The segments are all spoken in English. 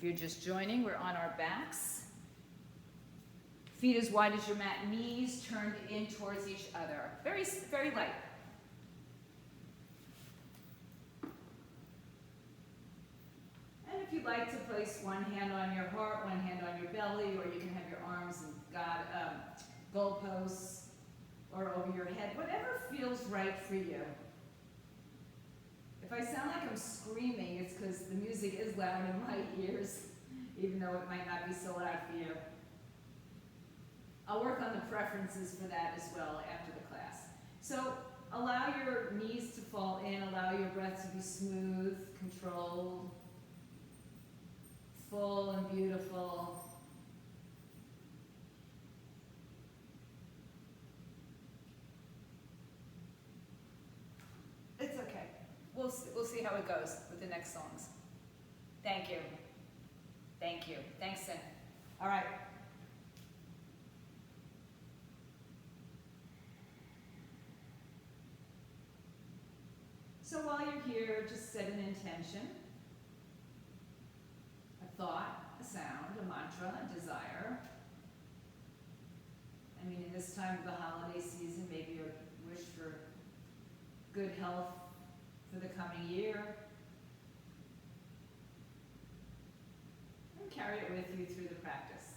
you're just joining, we're on our backs. Feet as wide as your mat, knees turned in towards each other. Very, very light. And if you'd like to place one hand on your heart, one hand on your belly, or you can have your arms in goalposts or over your head, whatever feels right for you. If I sound like I'm screaming, it's because the music is loud in my ears, even though it might not be so loud for you. I'll work on the preferences for that as well after the class. So allow your knees to fall in, allow your breath to be smooth, controlled, full and beautiful. It's okay. We'll see how it goes with the next songs. Thank you. Thank you. Thanks, Sin. All right. So while you're here, just set an intention, a thought, a sound, a mantra, a desire. I mean, in this time of the holiday season, maybe a wish for good health for the coming year. And carry it with you through the practice.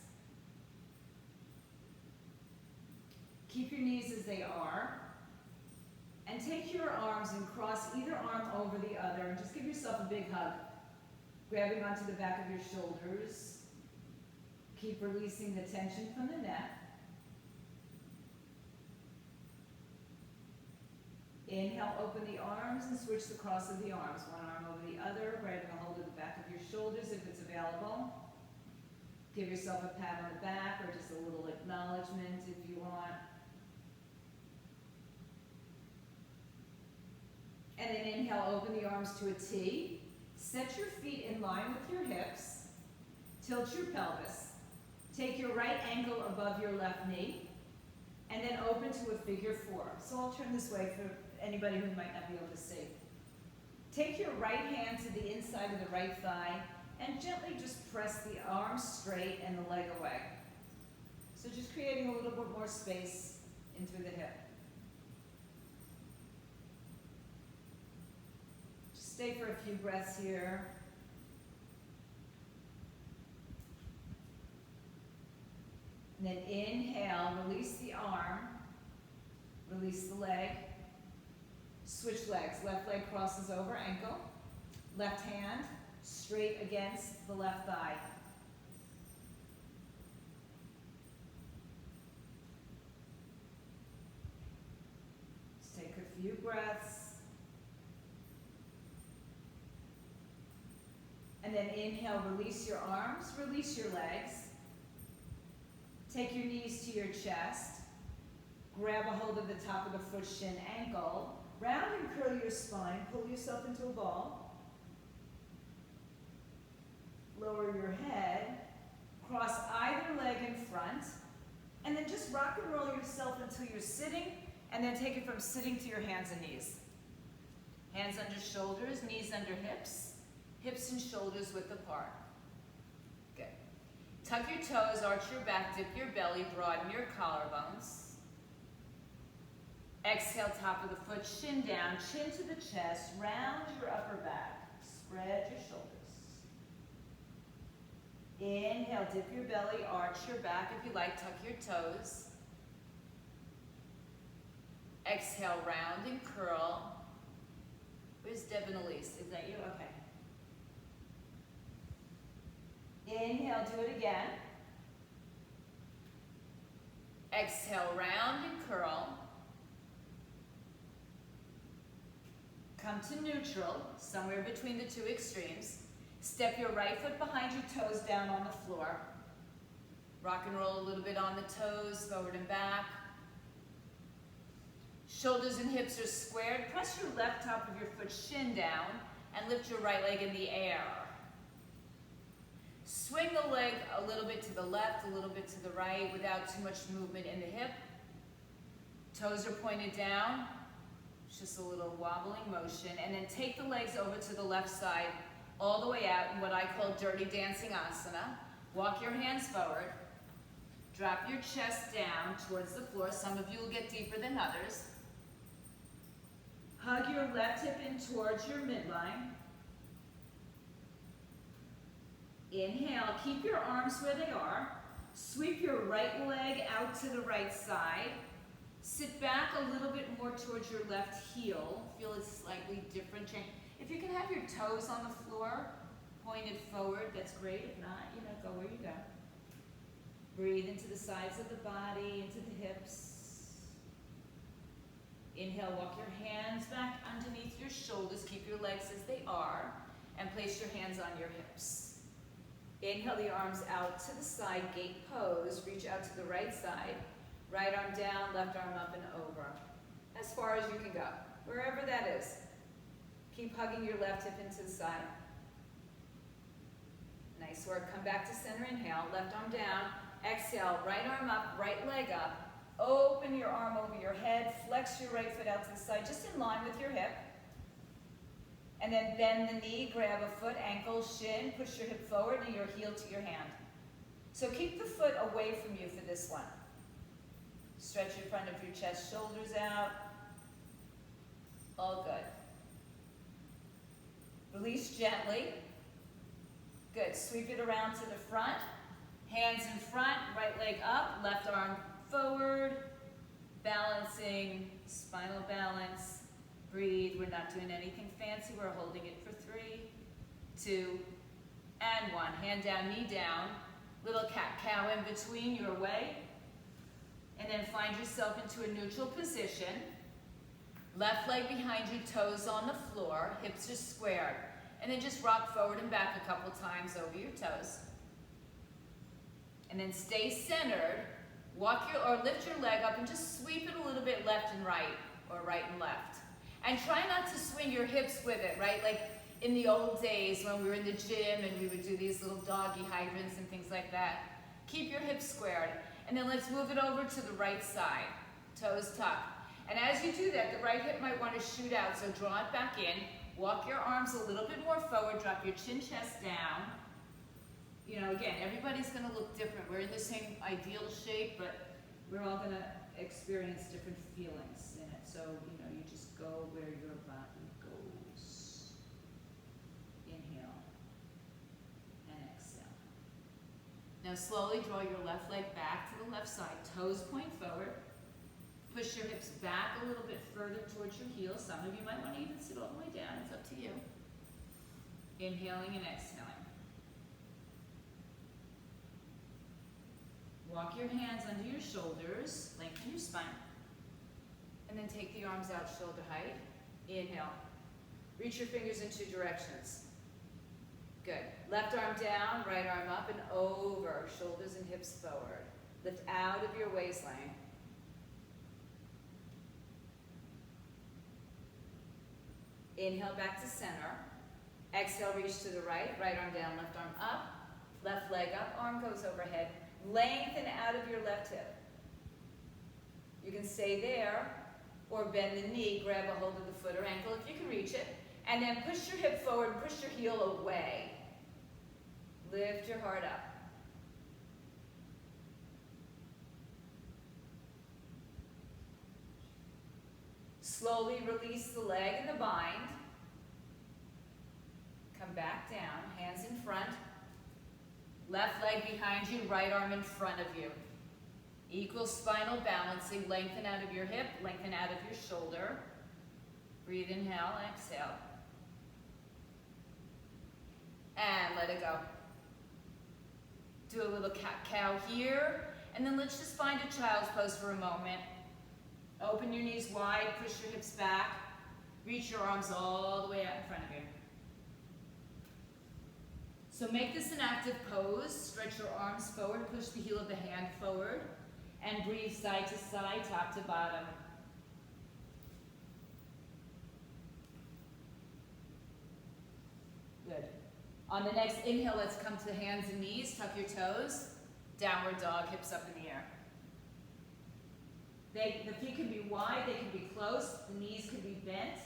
Keep your knees as they are. And take your arms and cross either arm over the other and just give yourself a big hug. Grabbing onto the back of your shoulders. Keep releasing the tension from the neck. Inhale, open the arms and switch the cross of the arms. One arm over the other, grabbing a hold of the back of your shoulders if it's available. Give yourself a pat on the back or just a little acknowledgement if you want. And then inhale, open the arms to a T. Set your feet in line with your hips. Tilt your pelvis. Take your right ankle above your left knee. And then open to a figure four. So I'll turn this way for anybody who might not be able to see. Take your right hand to the inside of the right thigh and gently just press the arm straight and the leg away. So just creating a little bit more space in through the hip. Stay for a few breaths here. And then inhale, release the arm, release the leg. Switch legs. Left leg crosses over ankle. Left hand straight against the left thigh. Just take a few breaths. And then inhale, release your arms, release your legs. Take your knees to your chest. Grab a hold of the top of the foot, shin, ankle. Round and curl your spine. Pull yourself into a ball. Lower your head. Cross either leg in front. And then just rock and roll yourself until you're sitting. And then take it from sitting to your hands and knees. Hands under shoulders, knees under hips. Hips and shoulders width apart. Good. Tuck your toes, arch your back, dip your belly, broaden your collarbones. Exhale, top of the foot, shin down, chin to the chest, round your upper back. Spread your shoulders. Inhale, dip your belly, arch your back. If you like, tuck your toes. Exhale, round and curl. Where's Deb and Elise? Is that you? Okay. Inhale, do it again. Exhale, round and curl. Come to neutral, somewhere between the two extremes. Step your right foot behind your toes down on the floor. Rock and roll a little bit on the toes, forward and back. Shoulders and hips are squared. Press your left top of your foot shin down and lift your right leg in the air. Swing the leg a little bit to the left, a little bit to the right without too much movement in the hip. Toes are pointed down. It's just a little wobbling motion. And then take the legs over to the left side all the way out in what I call dirty dancing asana. Walk your hands forward. Drop your chest down towards the floor. Some of you will get deeper than others. Hug your left hip in towards your midline. Inhale, keep your arms where they are. Sweep your right leg out to the right side. Sit back a little bit more towards your left heel. Feel a slightly different change. If you can have your toes on the floor, pointed forward, that's great. If not, go where you go. Breathe into the sides of the body, into the hips. Inhale, walk your hands back underneath your shoulders. Keep your legs as they are, and place your hands on your hips. Inhale the arms out to the side, gate pose. Reach out to the right side. Right arm down, left arm up and over. As far as you can go, wherever that is. Keep hugging your left hip into the side. Nice work. Come back to center. Inhale, left arm down. Exhale, right arm up, right leg up. Open your arm over your head. Flex your right foot out to the side, just in line with your hip. And then bend the knee, grab a foot, ankle, shin, push your hip forward and your heel to your hand. So keep the foot away from you for this one. Stretch your front of your chest, shoulders out. All good. Release gently. Good. Sweep it around to the front. Hands in front, right leg up, left arm forward. Balancing, spinal balance. Breathe. We're not doing anything fancy. We're holding it for 3, 2, and 1. Hand down, knee down. Little cat-cow in between your way. And then find yourself into a neutral position. Left leg behind you, toes on the floor, hips are squared. And then just rock forward and back a couple times over your toes. And then stay centered. Lift your leg up and just sweep it a little bit left and right, or right and left. And try not to swing your hips with it, right? Like in the old days when we were in the gym and we would do these little doggy hydrants and things like that. Keep your hips squared. And then let's move it over to the right side. Toes tucked. And as you do that, the right hip might want to shoot out, so draw it back in. Walk your arms a little bit more forward. Drop your chin, chest down. Again, everybody's going to look different. We're in the same ideal shape, but we're all going to experience different feelings in it. So, you just go where your body goes. Inhale and exhale. Now slowly draw your left leg back to the left side. Toes point forward. Push your hips back a little bit further towards your heels. Some of you might want to even sit all the way down. It's up to you. Inhaling and exhaling. Walk your hands under your shoulders. Lengthen your spine. And then take the arms out shoulder height. Inhale. Reach your fingers in 2 directions. Good. Left arm down, right arm up and over. Shoulders and hips forward. Lift out of your waistline. Inhale back to center. Exhale, reach to the right. Right arm down, left arm up. Left leg up, arm goes overhead. Lengthen out of your left hip. You can stay there or bend the knee, grab a hold of the foot or ankle if you can reach it. And then push your hip forward, push your heel away. Lift your heart up. Slowly release the leg and the bind. Come back down, hands in front. Left leg behind you, right arm in front of you. Equal spinal balancing. Lengthen out of your hip, lengthen out of your shoulder. Breathe, inhale, exhale. And let it go. Do a little cat-cow here. And then let's just find a child's pose for a moment. Open your knees wide, push your hips back. Reach your arms all the way out in front of you. So make this an active pose. Stretch your arms forward, push the heel of the hand forward, and breathe side to side, top to bottom. Good. On the next inhale, let's come to hands and knees. Tuck your toes. Downward dog, hips up in the air. The feet can be wide, they can be close, the knees can be bent.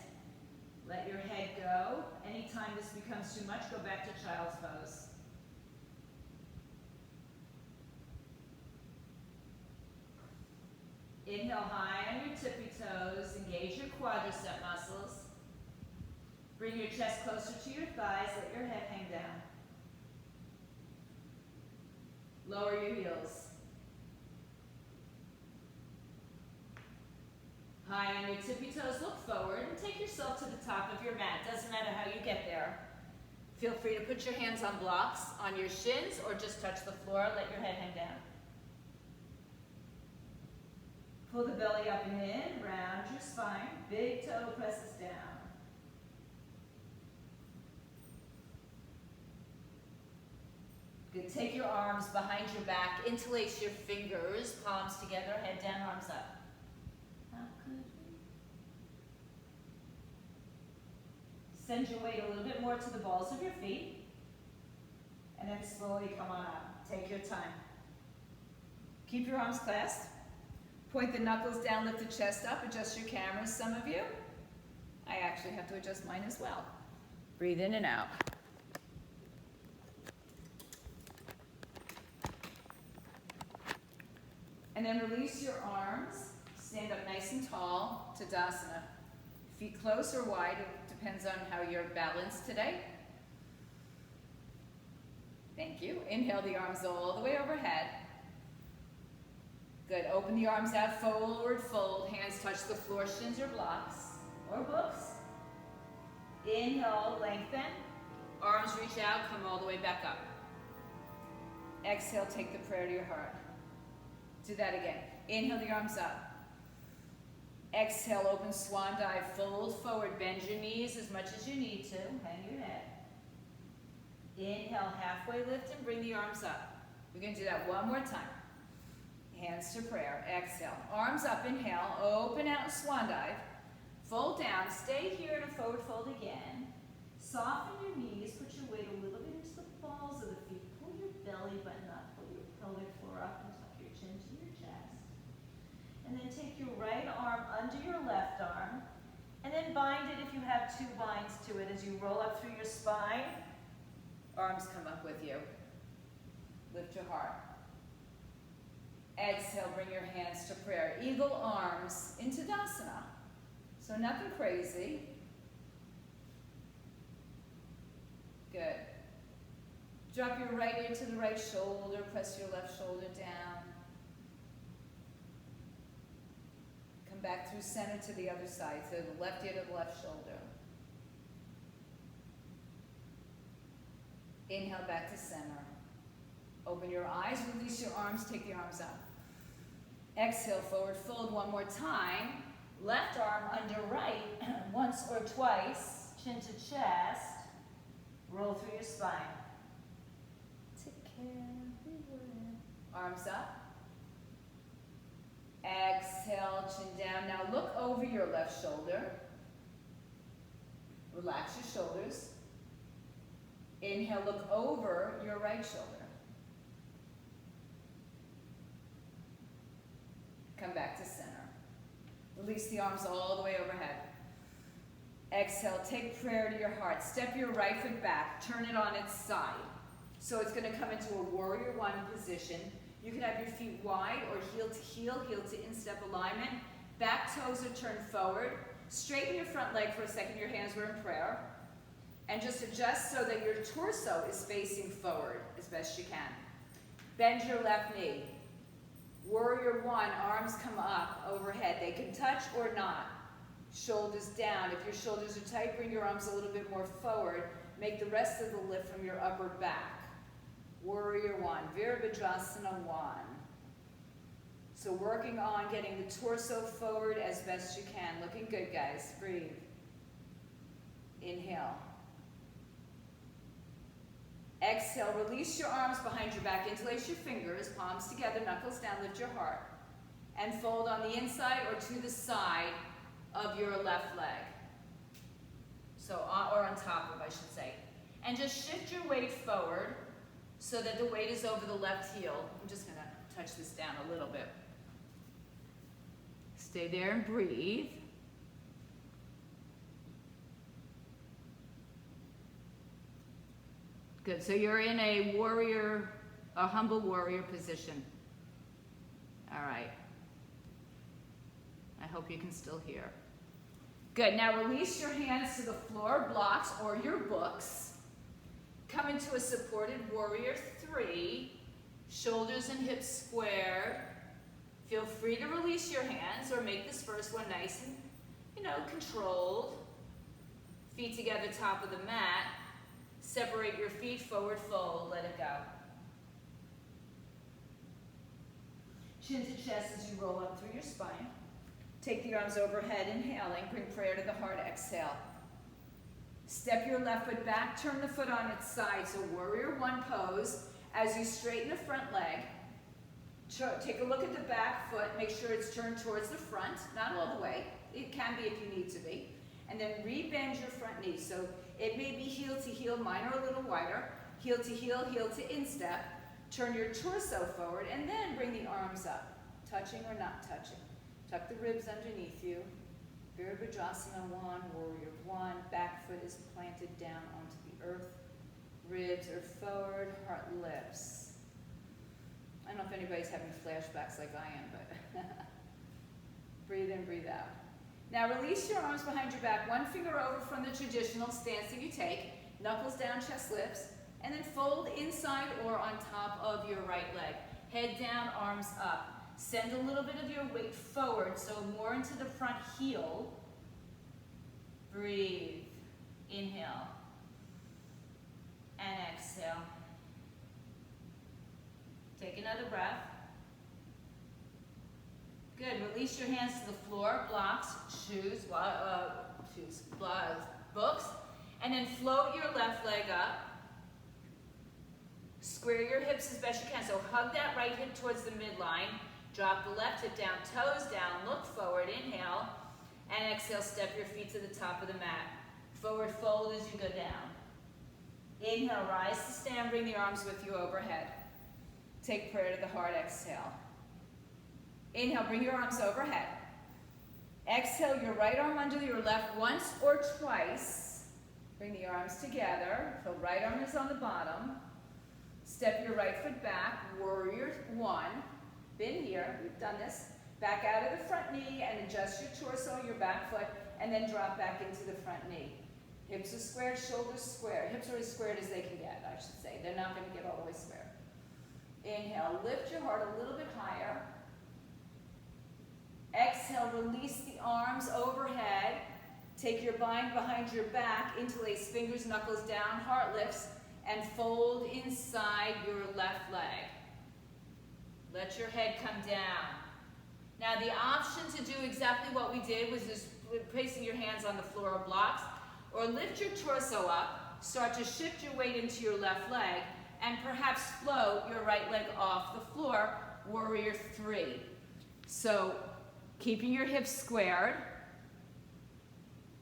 Let your head go. Anytime this becomes too much, go back to child's pose. Inhale high on your tippy toes. Engage your quadricep muscles. Bring your chest closer to your thighs. Let your head hang down. Lower your heels. High on your tippy toes, look forward and take yourself to the top of your mat. Doesn't matter how you get there. Feel free to put your hands on blocks, on your shins, or just touch the floor. Let your head hang down. Pull the belly up and in, round your spine. Big toe presses down. Good. Take your arms behind your back. Interlace your fingers, palms together, head down, arms up. How could we? Send your weight a little bit more to the balls of your feet. And then slowly come on up. Take your time. Keep your arms clasped. Point the knuckles down, lift the chest up, adjust your cameras, some of you. I actually have to adjust mine as well. Breathe in and out. And then release your arms. Stand up nice and tall, Tadasana. Feet close or wide, it depends on how you're balanced today. Thank you. Inhale the arms all the way overhead. Good. Open the arms out, forward fold. Hands touch the floor, shins or blocks or books. Inhale, lengthen. Arms reach out, come all the way back up. Exhale, take the prayer to your heart. Do that again. Inhale the arms up. Exhale, open swan dive, fold forward, bend your knees as much as you need to. Hang your head. Inhale, halfway lift and bring the arms up. We're going to do that one more time. Hands to prayer. Exhale. Arms up, inhale. Open out and swan dive. Fold down. Stay here in a forward fold again. Soften your knees. Put your weight a little bit into the balls of the feet. Pull your belly button up. Pull your pelvic floor up and tuck your chin to your chest. And then take your right arm under your left arm. And then bind it if you have two binds to it as you roll up through your spine. Arms come up with you. Lift your heart. Exhale, bring your hands to prayer. Eagle arms into Tadasana. So nothing crazy. Good. Drop your right ear to the right shoulder. Press your left shoulder down. Come back through center to the other side. So the left ear to the left shoulder. Inhale back to center. Open your eyes, release your arms, take the arms up. Exhale, forward fold one more time. Left arm under right, once or twice, chin to chest. Roll through your spine. Take care everywhere. Arms up. Exhale, chin down. Now look over your left shoulder. Relax your shoulders. Inhale, look over your right shoulder. Come back to center. Release the arms all the way overhead. Exhale, take prayer to your heart. Step your right foot back. Turn it on its side. So it's going to come into a warrior one position. You can have your feet wide or heel to instep alignment. Back toes are turned forward. Straighten your front leg for a second. Your hands were in prayer. And just adjust so that your torso is facing forward as best you can. Bend your left knee. Warrior one, arms come up overhead. They can touch or not. Shoulders down. If your shoulders are tight, bring your arms a little bit more forward. Make the rest of the lift from your upper back. Warrior one, Virabhadrasana one. So working on getting the torso forward as best you can. Looking good, guys. Breathe. Inhale. Exhale, release your arms behind your back, interlace your fingers, palms together, knuckles down, lift your heart. And fold on the inside or to the side of your left leg. So, or on top of, I should say. And just shift your weight forward so that the weight is over the left heel. I'm just gonna touch this down a little bit. Stay there and breathe. Good, so you're in a warrior, a humble warrior position. All right. I hope you can still hear. Good, now release your hands to the floor, blocks, or your books. Come into a supported warrior 3, shoulders and hips squared. Feel free to release your hands or make this first one nice and, controlled. Feet together, top of the mat. Separate your feet, forward fold, let it go. Chin to chest as you roll up through your spine. Take the arms overhead, inhaling, bring prayer to the heart, exhale. Step your left foot back, turn the foot on its side, so warrior 1 pose. As you straighten the front leg, take a look at the back foot, make sure it's turned towards the front, not all the way. It can be if you need to be. And then rebend your front knee. So it may be heel to heel, mine are a little wider. Heel to heel, heel to instep. Turn your torso forward and then bring the arms up, touching or not touching. Tuck the ribs underneath you. Virabhadrasana 1, warrior 1. Back foot is planted down onto the earth. Ribs are forward, heart lifts. I don't know if anybody's having flashbacks like I am, but breathe in, breathe out. Now release your arms behind your back, one finger over from the traditional stance that you take, knuckles down, chest lifts, and then fold inside or on top of your right leg. Head down, arms up. Send a little bit of your weight forward, so more into the front heel. Breathe. Inhale. And exhale. Take another breath. Good. Release your hands to the floor, blocks, books, and then float your left leg up. Square your hips as best you can. So hug that right hip towards the midline. Drop the left hip down, toes down, look forward, inhale, and exhale, step your feet to the top of the mat. Forward fold as you go down. Inhale, rise to stand, bring the arms with you overhead. Take prayer to the heart, exhale. Inhale, bring your arms overhead. Exhale, your right arm under your left once or twice. Bring the arms together. The right arm is on the bottom. Step your right foot back, warrior 1. Been here, we've done this. Back out of the front knee and adjust your torso, your back foot, and then drop back into the front knee. Hips are squared, shoulders squared. Hips are as squared as they can get, I should say. They're not going to get all the way square. Inhale, lift your heart a little bit higher. Exhale, release the arms overhead. Take your bind behind your back, interlace fingers, knuckles down, heart lifts, and fold inside your left leg. Let your head come down. Now the option to do exactly what we did was just placing your hands on the floor or blocks, or lift your torso up, start to shift your weight into your left leg, and perhaps float your right leg off the floor, warrior 3. So keeping your hips squared,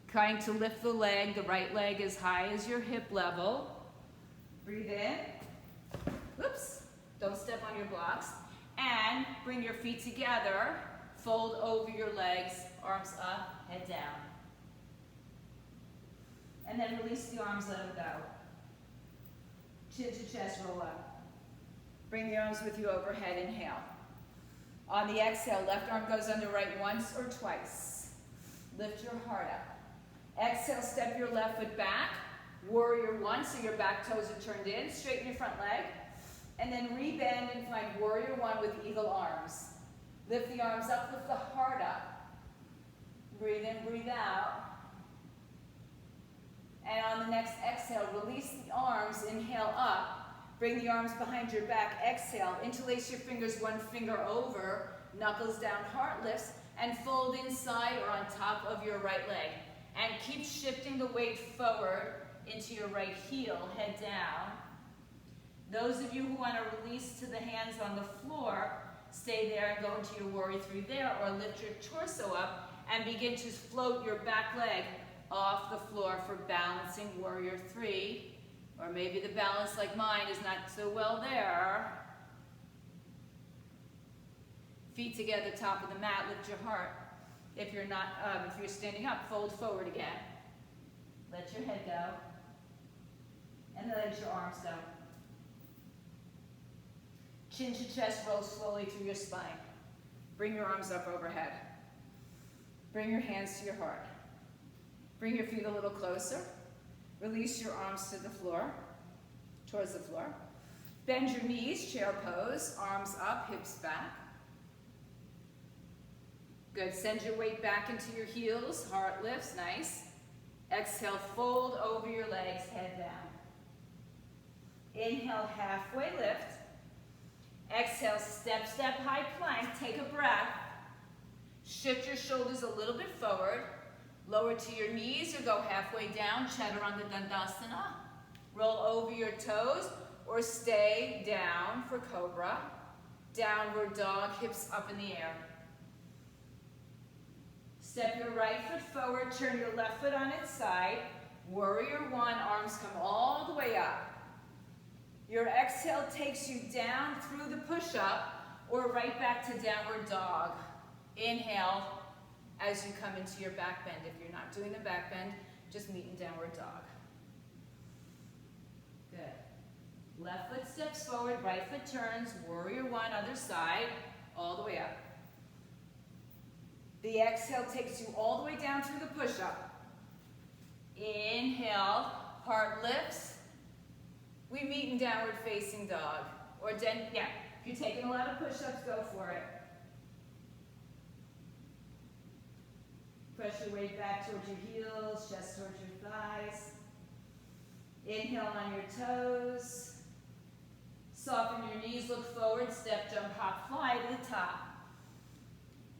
trying to lift the leg, the right leg as high as your hip level. Breathe in. Whoops, don't step on your blocks. And bring your feet together, fold over your legs, arms up, head down. And then release the arms, let them go. Chin to chest, roll up. Bring the arms with you overhead, inhale. On the exhale, left arm goes under right once or twice. Lift your heart up. Exhale, step your left foot back, warrior 1, so your back toes are turned in. Straighten your front leg. And then rebend and find warrior 1 with eagle arms. Lift the arms up, lift the heart up. Breathe in, breathe out. And on the next exhale, release the arms, inhale up. Bring the arms behind your back, exhale. Interlace your fingers, one finger over, knuckles down, heart lifts, and fold inside or on top of your right leg. And keep shifting the weight forward into your right heel, head down. Those of you who want to release to the hands on the floor, stay there and go into your warrior 3 there, or lift your torso up and begin to float your back leg off the floor for balancing warrior 3. Or maybe the balance, like mine, is not so well there. Feet together, top of the mat, lift your heart. If you're not, if you're standing up, fold forward again. Let your head go. And then let your arms go. Chin to chest, roll slowly through your spine. Bring your arms up overhead. Bring your hands to your heart. Bring your feet a little closer. Release your arms to the floor, towards the floor. Bend your knees, chair pose, arms up, hips back. Good, send your weight back into your heels, heart lifts, nice. Exhale, fold over your legs, head down. Inhale, halfway lift. Exhale, step, step, high plank, take a breath. Shift your shoulders a little bit forward. Lower to your knees or go halfway down, Chaturanga Dandasana. Roll over your toes or stay down for Cobra. Downward dog, hips up in the air. Step your right foot forward, turn your left foot on its side. Warrior one, arms come all the way up. Your exhale takes you down through the push-up or right back to downward dog. Inhale as you come into your back bend. If you're not doing the back bend, just meet in downward dog. Good. Left foot steps forward, right foot turns, warrior one, other side, all the way up. The exhale takes you all the way down through the push-up. Inhale, heart lifts. We meet in downward facing dog. Or, if you're taking a lot of push-ups, go for it. Press your weight back towards your heels, chest towards your thighs. Inhale on your toes. Soften your knees, look forward, step, jump, hop, fly to the top.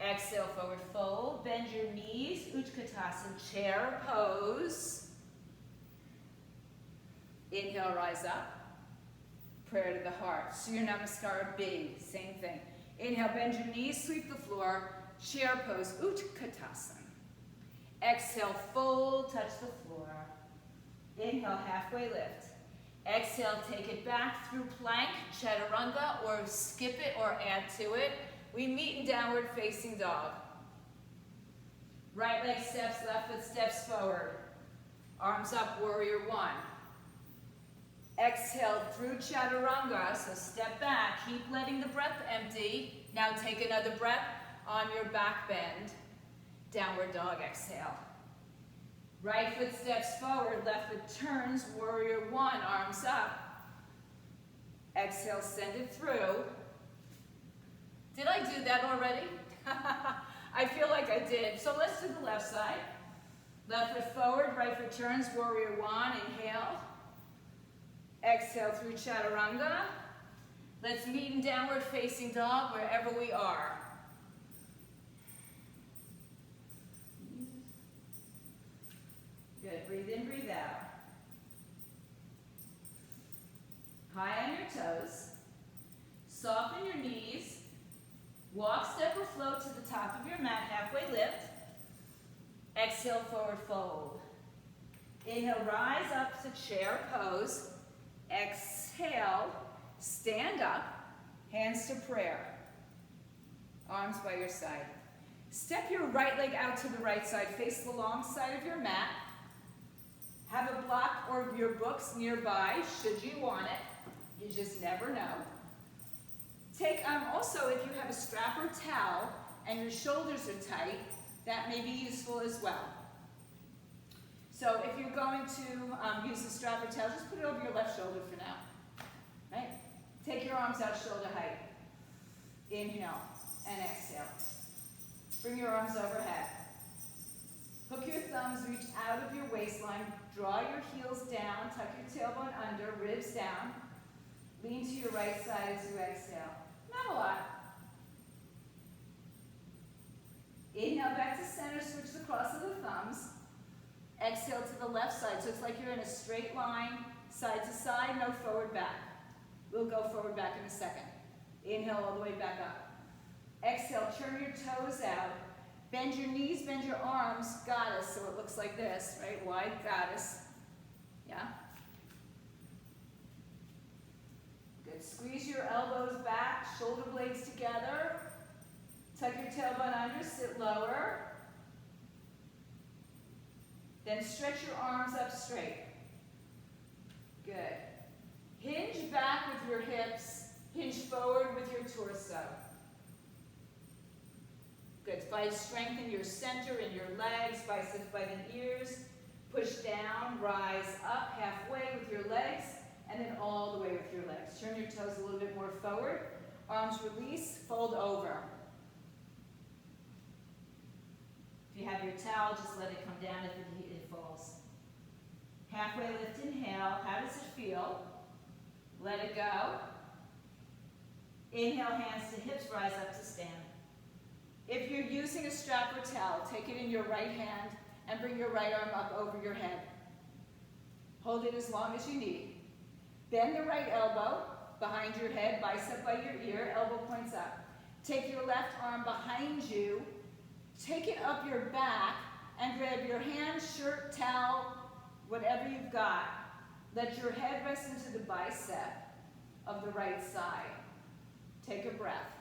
Exhale, forward fold, bend your knees, Utkatasana, chair pose. Inhale, rise up. Prayer to the heart. Surya Namaskar B, same thing. Inhale, bend your knees, sweep the floor, chair pose, Utkatasana. Exhale, fold, touch the floor. Inhale, halfway lift. Exhale, take it back through plank, chaturanga, or skip it or add to it. We meet in downward facing dog. Right leg steps, left foot steps forward. Arms up, warrior one. Exhale through chaturanga, so step back. Keep letting the breath empty. Now take another breath on your back bend. Downward dog, exhale. Right foot steps forward, left foot turns, warrior one, arms up. Exhale, send it through. Did I do that already? I feel like I did. So let's do the left side. Left foot forward, right foot turns, warrior one, inhale. Exhale through chaturanga. Let's meet in downward facing dog wherever we are. Good, breathe in, breathe out. High on your toes. Soften your knees. Walk, step, or float to the top of your mat, halfway lift. Exhale, forward fold. Inhale, rise up to chair pose. Exhale, stand up, hands to prayer. Arms by your side. Step your right leg out to the right side, face the long side of your mat. Have a block or your books nearby, should you want it. You just never know. Take, also, if you have a strap or towel and your shoulders are tight, that may be useful as well. So if you're going to use the strap or towel, just put it over your left shoulder for now. Right? Take your arms out shoulder height. Inhale and exhale. Bring your arms overhead. Hook your thumbs, reach out of your waistline, draw your heels down, tuck your tailbone under, ribs down. Lean to your right side as you exhale. Not a lot. Inhale back to center, switch the cross of the thumbs. Exhale to the left side, so it's like you're in a straight line, side to side, no forward back. We'll go forward back in a second. Inhale all the way back up. Exhale, turn your toes out. Bend your knees, bend your arms, goddess, so it looks like this, right? Wide goddess. Yeah? Good. Squeeze your elbows back, shoulder blades together. Tuck your tailbone under, sit lower. Then stretch your arms up straight. Good. Hinge back with your hips. Hinge forward with your torso. Good. Strengthen your center in your legs, biceps by the ears. Push down, rise up halfway with your legs, and then all the way with your legs. Turn your toes a little bit more forward. Arms release, fold over. If you have your towel, just let it come down if it falls. Halfway lift, inhale. How does it feel? Let it go. Inhale, hands to hips, rise up to stand. If you're using a strap or towel, take it in your right hand and bring your right arm up over your head. Hold it as long as you need. Bend the right elbow behind your head, bicep by your ear, elbow points up. Take your left arm behind you, take it up your back, and grab your hand, shirt, towel, whatever you've got. Let your head rest into the bicep of the right side. Take a breath.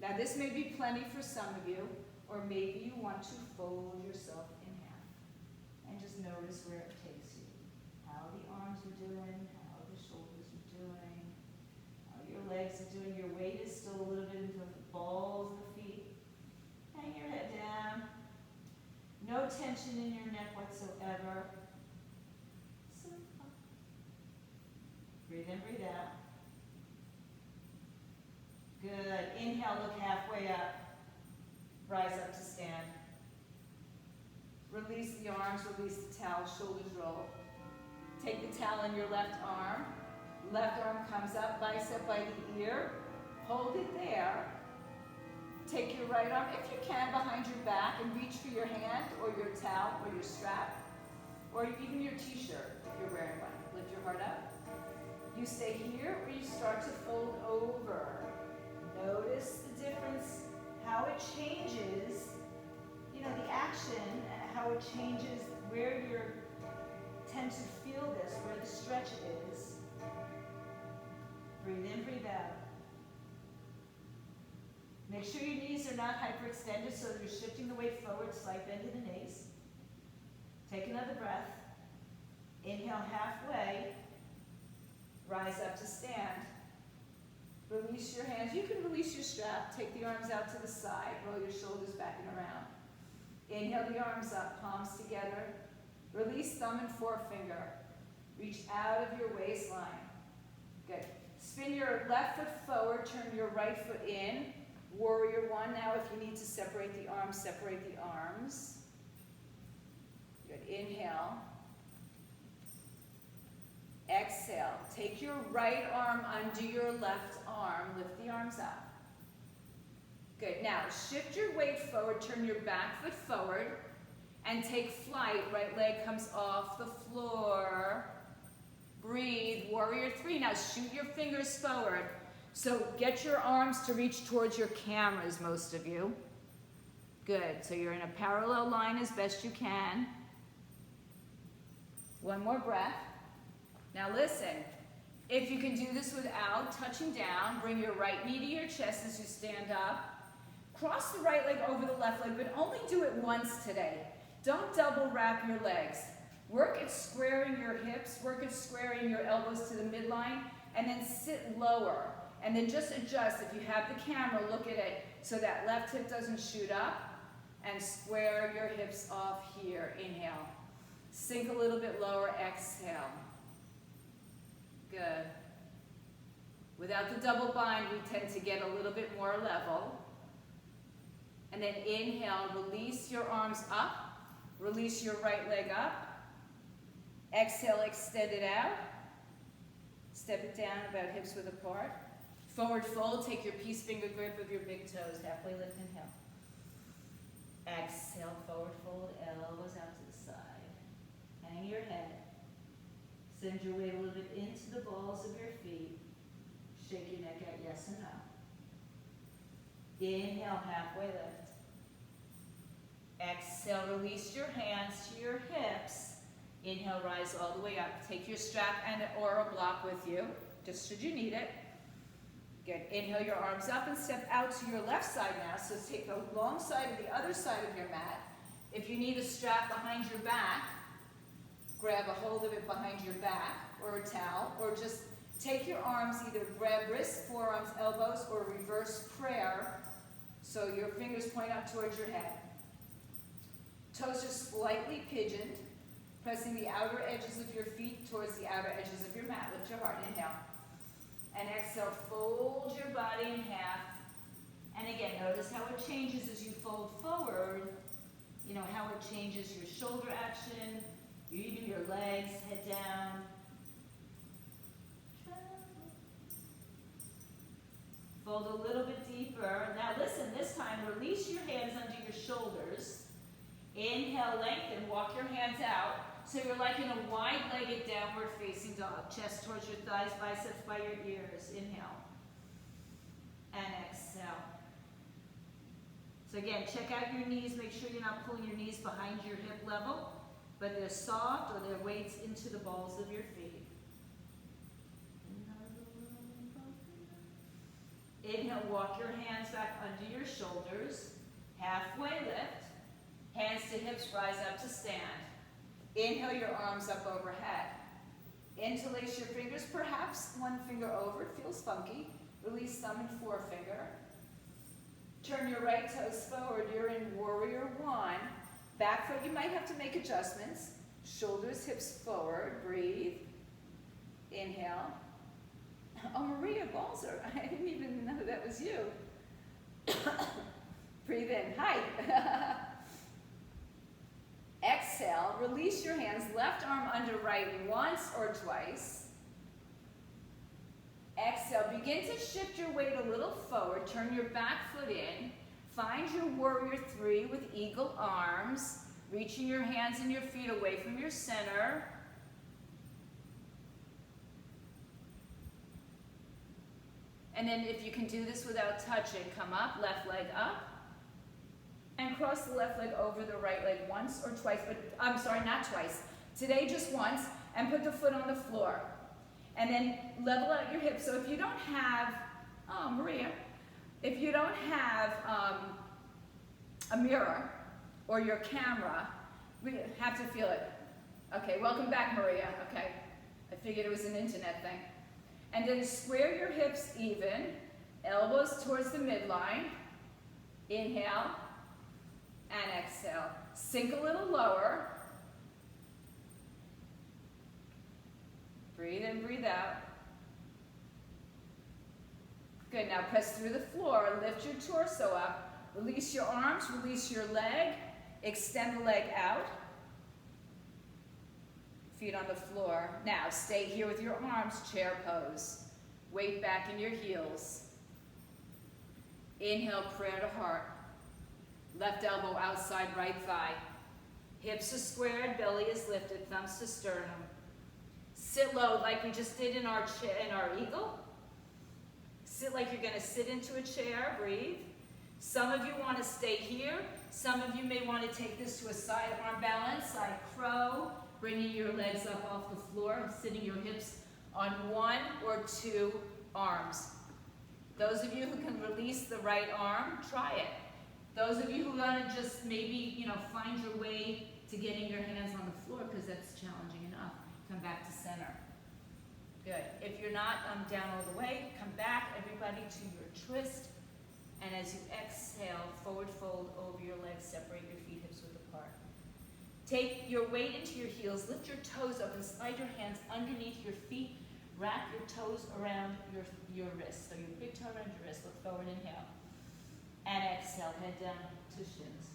Now this may be plenty for some of you, or maybe you want to fold yourself in half. And just notice where it takes you. How the arms are doing, how the shoulders are doing, how your legs are doing. Your weight is still a little bit into the balls of the feet. Hang your head down. No tension in your neck whatsoever. Breathe in, breathe out. Good. Inhale, look halfway up. Rise up to stand. Release the arms, release the towel, shoulders roll. Take the towel in your left arm. Left arm comes up, bicep by the ear. Hold it there. Take your right arm, if you can, behind your back and reach for your hand or your towel or your strap or even your t-shirt if you're wearing one. Lift your heart up. You stay here or you start to fold over. Notice the difference, how it changes, the action, how it changes where you tend to feel this, where the stretch is. Breathe in, breathe out. Make sure your knees are not hyperextended so you're shifting the weight forward, slight bend in the knees. Take another breath. Inhale halfway. Rise up to stand. Release your hands. You can release your strap. Take the arms out to the side. Roll your shoulders back and around. Inhale the arms up, palms together. Release thumb and forefinger. Reach out of your waistline. Good. Spin your left foot forward, turn your right foot in. Warrior one. Now if you need to separate the arms, separate the arms. Good. Inhale. Exhale. Take your right arm under your left arm. Lift the arms up. Good. Now, shift your weight forward. Turn your back foot forward. And take flight. Right leg comes off the floor. Breathe. Warrior three. Now, shoot your fingers forward. So, get your arms to reach towards your cameras, most of you. Good. So, you're in a parallel line as best you can. One more breath. Now listen, if you can do this without touching down, bring your right knee to your chest as you stand up. Cross the right leg over the left leg, but only do it once today. Don't double wrap your legs. Work at squaring your hips, work at squaring your elbows to the midline, and then sit lower. And then just adjust. If you have the camera, look at it so that left hip doesn't shoot up, and square your hips off here. Inhale. Sink a little bit lower, exhale. Good. Without the double bind, we tend to get a little bit more level. And then inhale, release your arms up. Release your right leg up. Exhale, extend it out. Step it down about hips width apart. Forward fold, take your peace finger grip of your big toes. Halfway lift, inhale. Exhale, forward fold, elbows out to the side. Hang your head. Send your weight a little bit into the balls of your feet. Shake your neck out, yes and no. Inhale, halfway lift. Exhale, release your hands to your hips. Inhale, rise all the way up. Take your strap or a block with you, just should you need it. Good. Inhale your arms up and step out to your left side now. So take the long side of the other side of your mat. If you need a strap behind your back, grab a hold of it behind your back. or a towel, or just take your arms, either grab wrists, forearms, elbows, or reverse prayer, so your fingers point up towards your head. Toes are slightly pigeoned, pressing the outer edges of your feet towards the outer edges of your mat. Lift your heart, inhale. And exhale, fold your body in half. And again, notice how it changes as you fold forward. You know, how it changes your shoulder action, even your legs, head down. Fold a little bit deeper. Now listen, this time release your hands under your shoulders. Inhale, lengthen, walk your hands out. So you're like in a wide-legged downward facing dog. Chest towards your thighs, biceps by your ears. Inhale. And exhale. So again, check out your knees. Make sure you're not pulling your knees behind your hip level, but they're soft or they're weights into the balls of your feet. Inhale, walk your hands back under your shoulders. Halfway lift. Hands to hips, rise up to stand. Inhale your arms up overhead. Interlace your fingers, perhaps one finger over. It feels funky. Release thumb and forefinger. Turn your right toes forward. You're in warrior one. Back foot, you might have to make adjustments. Shoulders, hips forward. Breathe. Inhale. Oh, Maria Balzer, I didn't even know that was you. Breathe in. Hi. Exhale, release your hands, left arm under right once or twice. Exhale, begin to shift your weight a little forward, turn your back foot in, find your warrior three with eagle arms, reaching your hands and your feet away from your center. And then if you can do this without touching, come up, left leg up. And cross the left leg over the right leg once or twice, but I'm sorry, not twice. Today just once, and put the foot on the floor. And then level out your hips. So if you don't have, oh Maria, if you don't have a mirror or your camera, we have to feel it. Okay, welcome back Maria, okay. I figured it was an internet thing. And then square your hips even, elbows towards the midline. Inhale. And exhale. Sink a little lower. Breathe in, breathe out. Good, now press through the floor. Lift your torso up. Release your arms, release your leg. Extend the leg out. Feet on the floor. Now stay here with your arms, chair pose. Weight back in your heels. Inhale, prayer to heart. Left elbow outside right thigh. Hips are squared, belly is lifted, thumbs to sternum. Sit low like we just did in our eagle. Sit like you're going to sit into a chair, breathe. Some of you want to stay here. Some of you may want to take this to a side arm balance, side crow, bringing your legs up off the floor, sitting your hips on one or two arms. Those of you who can release the right arm, try it. Those of you who want to just maybe, find your way to getting your hands on the floor, because that's challenging enough, come back to center. Good. If you're not down all the way, come back, everybody, to your twist. And as you exhale, forward fold over your legs, separate your feet hips width apart. Take your weight into your heels, lift your toes up and slide your hands underneath your feet. Wrap your toes around your wrists. So your big toe around your wrist, look forward, inhale. And exhale, head down to shins.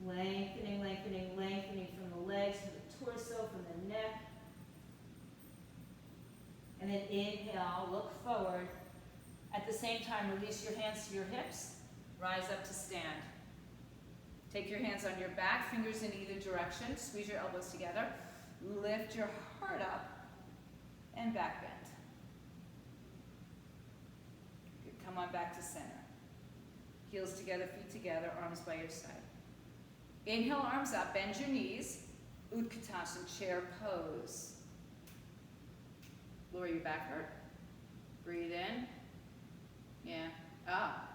Lengthening, lengthening, lengthening from the legs, from the torso, from the neck. And then inhale, look forward. At the same time, release your hands to your hips. Rise up to stand. Take your hands on your back, fingers in either direction. Squeeze your elbows together. Lift your heart up and back bend. Come on back to center. Heels together, feet together, arms by your side. Inhale, arms up, bend your knees. Utkatasana, chair pose. Lower your back hurt. Breathe in. Yeah. Up.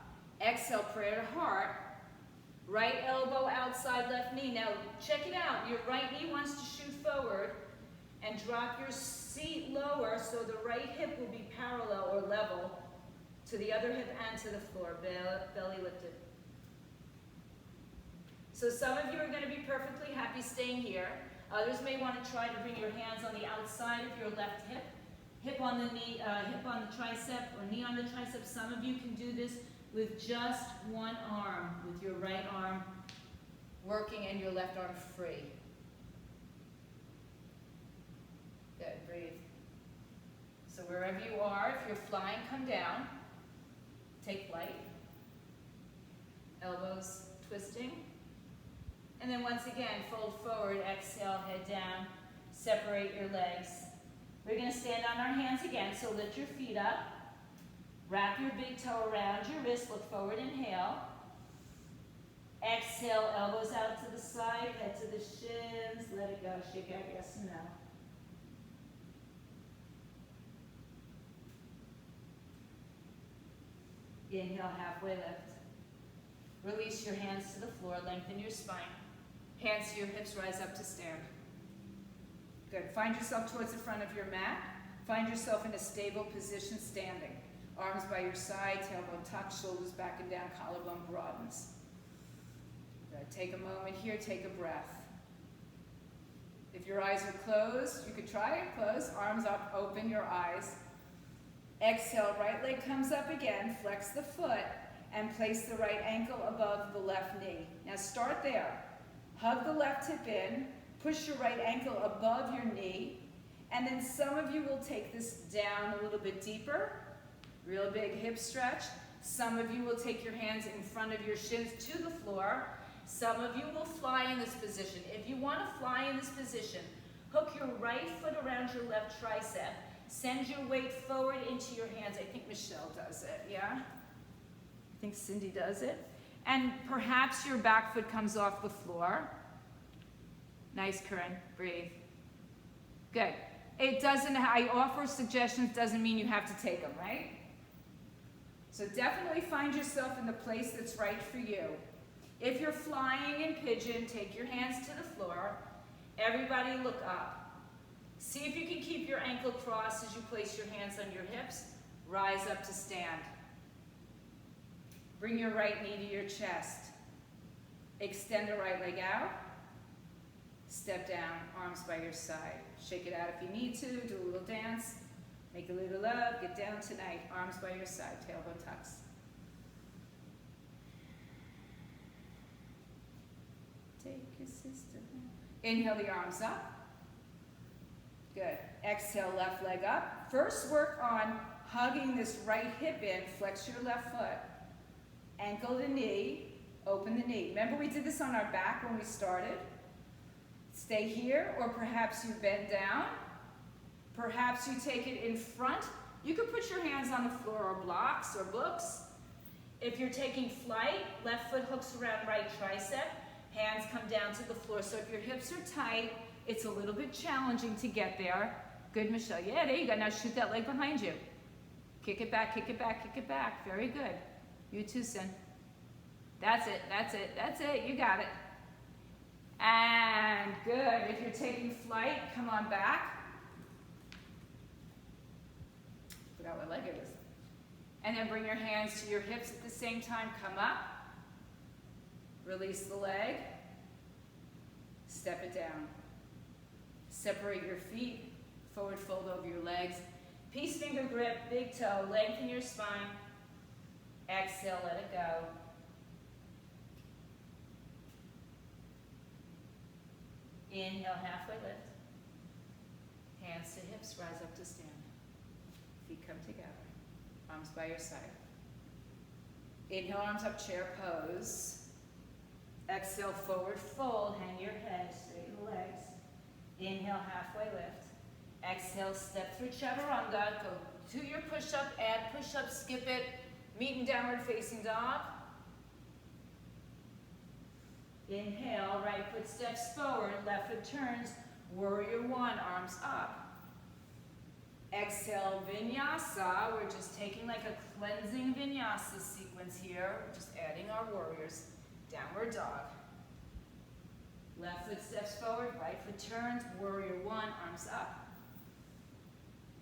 Exhale, prayer to heart. Right elbow outside left knee. Now check it out. Your right knee wants to shoot forward and drop your seat lower so the right hip will be parallel or level to the other hip and to the floor. Belly lifted. So some of you are going to be perfectly happy staying here. Others may want to try to bring your hands on the outside of your left hip. Hip on the knee, hip on the tricep, or knee on the tricep. Some of you can do this with just one arm, with your right arm working and your left arm free. Good, breathe. So wherever you are, if you're flying, come down. Take flight. Elbows twisting. And then once again, fold forward, exhale, head down, separate your legs. We're going to stand on our hands again, so lift your feet up. Wrap your big toe around your wrist, look forward, inhale. Exhale, elbows out to the side, head to the shins, let it go, shake out yes and no. Inhale, halfway lift. Release your hands to the floor, lengthen your spine. Hands to your hips, rise up to stand. Good. Find yourself towards the front of your mat. Find yourself in a stable position standing. Arms by your side, tailbone tucked, shoulders back and down, collarbone broadens. Good. Take a moment here, take a breath. If your eyes are closed, you could try it closed. Arms up, open your eyes. Exhale, right leg comes up again, flex the foot, and place the right ankle above the left knee. Now start there. Hug the left hip in, push your right ankle above your knee, and then some of you will take this down a little bit deeper. Real big hip stretch. Some of you will take your hands in front of your shins to the floor. Some of you will fly in this position. If you want to fly in this position, hook your right foot around your left tricep. Send your weight forward into your hands. I think Michelle does it, yeah? I think Cindy does it. And perhaps your back foot comes off the floor. Nice, Corinne. Breathe. Good. It doesn't, I offer suggestions, doesn't mean you have to take them, right? So definitely find yourself in the place that's right for you. If you're flying in pigeon, take your hands to the floor. Everybody look up. See if you can keep your ankle crossed as you place your hands on your hips. Rise up to stand. Bring your right knee to your chest. Extend the right leg out. Step down, arms by your side. Shake it out if you need to. Do a little dance. Make a little love. Get down tonight. Arms by your side. Tailbone tucks. Take your sister. Inhale the arms up. Good. Exhale, left leg up. First work on hugging this right hip in. Flex your left foot. Ankle to knee. Open the knee. Remember we did this on our back when we started? Stay here, or perhaps you bend down. Perhaps you take it in front. You could put your hands on the floor or blocks or books. If you're taking flight, left foot hooks around right tricep. Hands come down to the floor. So if your hips are tight, it's a little bit challenging to get there. Good, Michelle. Yeah, there you go. Now shoot that leg behind you. Kick it back, kick it back, kick it back. Very good. You too, Sin. That's it, that's it, that's it. You got it. And good. If you're taking flight, come on back. Forgot what leg it is. And then bring your hands to your hips at the same time. Come up. Release the leg. Step it down. Separate your feet. Forward fold over your legs. Peace finger grip, big toe. Lengthen your spine. Exhale, let it go. Inhale, halfway lift. Hands to hips, rise up to stand. Feet come together. Arms by your side. Inhale, arms up, chair pose. Exhale, forward fold, hang your head, straighten the legs. Inhale, halfway lift. Exhale, step through chaturanga. Go to your push-up, add push-up, skip it. Meet in downward facing dog. Inhale, right foot steps forward, left foot turns, warrior one, arms up. Exhale, vinyasa. We're just taking like a cleansing vinyasa sequence here. We're just adding our warriors. Downward dog. Left foot steps forward, right foot turns, warrior one, arms up.